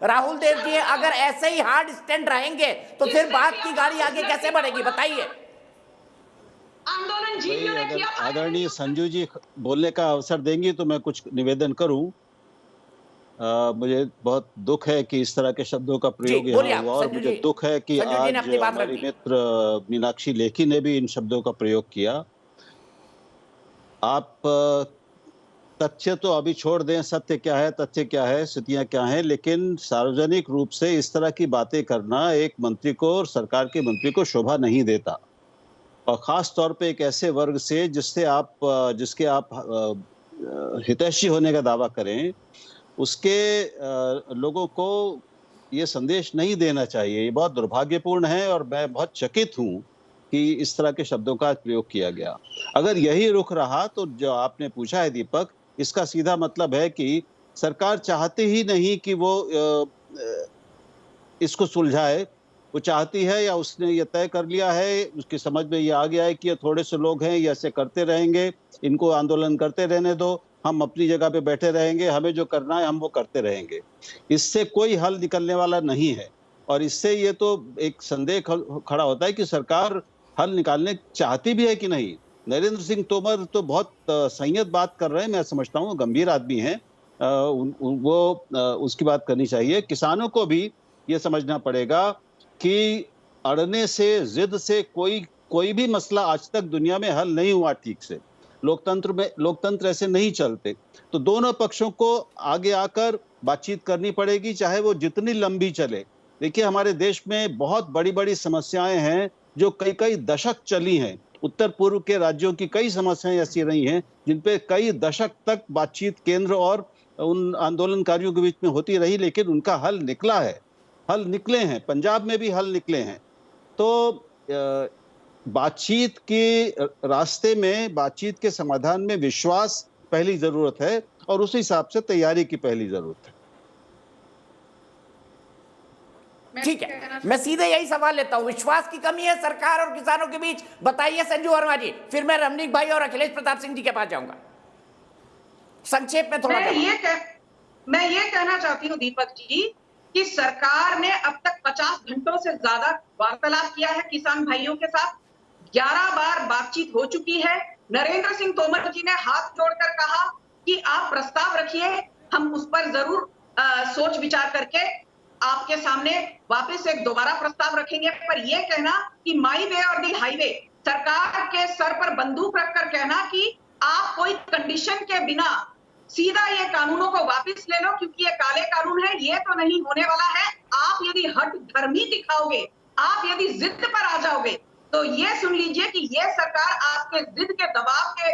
राहुल देव जी अगर ऐसे ही hard stand रहेंगे तो फिर बात की गाड़ी आगे कैसे बढ़ेगी, बताइए। आंदोलन जी क्यों नहीं किया? आदरणीय संजू जी बोलने का अवसर देंगी तो मैं कुछ निवेदन करूं। मुझे बहुत दुख है कि इस तरह के शब्दों का प्रयोग यहाँ हुआ, और मुझे दुख है कि आज हमारी मित्र मीनाक्षी लेखी ने भी इन शब्दों का प्रयोग किया। आप तथ्य तो अभी छोड़ दें, सत्य क्या है, तथ्य क्या है, स्थितियां क्या हैं, लेकिन सार्वजनिक रूप से इस तरह की बातें करना एक मंत्री को और सरकार के मंत्री को शोभा नहीं देता, और खास तौर पे एक ऐसे वर्ग से जिसके आप हितैषी होने का दावा करें, उसके लोगों को ये संदेश नहीं देना चाहिए। ये बहुत दुर्भाग्यपूर्ण है और मैं बहुत चकित हूं कि इस तरह के शब्दों का प्रयोग किया गया। अगर यही रुख रहा तो जो आपने पूछा है दीपक, इसका सीधा मतलब है कि सरकार चाहती ही नहीं कि वो इसको सुलझाए। वो चाहती है, या उसने ये तय कर लिया है, उसकी समझ में ये आ गया है कि ये थोड़े से लोग हैं, ये ऐसे करते रहेंगे, इनको आंदोलन करते रहने दो, हम अपनी जगह पे बैठे रहेंगे, हमें जो करना है हम वो करते रहेंगे। इससे कोई हल निकलने वाला नहीं है, और इससे ये तो एक संदेह खड़ा होता है कि सरकार हल निकालने चाहती भी है कि नहीं। नरेंद्र सिंह तोमर तो बहुत संयत बात कर रहे हैं, मैं समझता हूँ गंभीर आदमी हैं, उसकी बात करनी चाहिए। किसानों को भी ये समझना पड़ेगा कि अड़ने से, जिद से कोई भी मसला आज तक दुनिया में हल नहीं हुआ ठीक से। लोकतंत्र ऐसे नहीं चलते। तो दोनों पक्षों को आगे आकर बातचीत करनी पड़ेगी, चाहे वो जितनी लंबी चले। देखिए, हमारे देश में बहुत बड़ी-बड़ी समस्याएं हैं जो कई दशक चली हैं। उत्तर पूर्व के राज्यों की कई समस्याएं ऐसी रही हैं जिन पे कई दशक तक बातचीत केंद्र और उन आंदोलनकारियों के बीच में होती रही, लेकिन उनका हल निकला है, हल निकले हैं। पंजाब में भी हल निकले हैं। तो बातचीत के रास्ते में, बातचीत के समाधान में विश्वास पहली जरूरत है, और उस हिसाब से तैयारी की पहली जरूरत है। ठीक है, मैं सीधे यही सवाल लेता हूं, विश्वास की कमी है सरकार और किसानों के बीच, बताइए संजू वर्मा जी, फिर मैं रमनीक भाई और अखिलेश प्रताप सिंह जी के पास जाऊंगा। संक्षेप में थोड़ा मैं ये कहना चाहती हूँ दीपक जी कि सरकार ने अब तक 50 घंटों से ज्यादा वार्तालाप किया है किसान भाइयों के साथ। 11 बार बातचीत हो चुकी है। नरेंद्र सिंह तोमर जी ने हाथ जोड़कर कहा कि आप प्रस्ताव रखिए, हम उस पर जरूर सोच विचार करके आपके सामने वापस एक दोबारा प्रस्ताव रखेंगे। पर यह कहना कि माई वे और दी हाईवे, सरकार के सर पर बंदूक रखकर कहना कि आप कोई कंडीशन के बिना सीधा ये कानूनों को वापस ले लो क्योंकि ये काले कानून है, ये तो नहीं होने वाला है। आप यदि हट धर्मी दिखाओगे, आप यदि जिद पर आ जाओगे, तो ये सुन लीजिए कि ये सरकार आपके जिद के दबाव के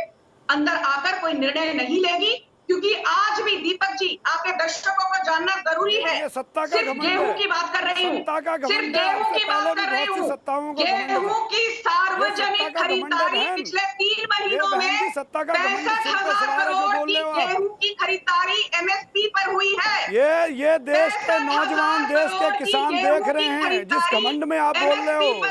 अंदर आकर कोई निर्णय नहीं लेगी। क्योंकि आज भी दीपक जी, आपके दर्शकों को जानना जरूरी है, सिर्फ गेहूं की बात कर रही हूँ, सिर्फ गेहूं की बात कर रही हूँ। गेहूं की सार्वजनिक खरीदारी पिछले 3 महीनों में 65,000 करोड़ की गेहूं की खरीदारी MSP पर हुई है। ये देश के नौजवान, देश के किसान देख रहे हैं, जिस घमंड में आप बोल रहे हो।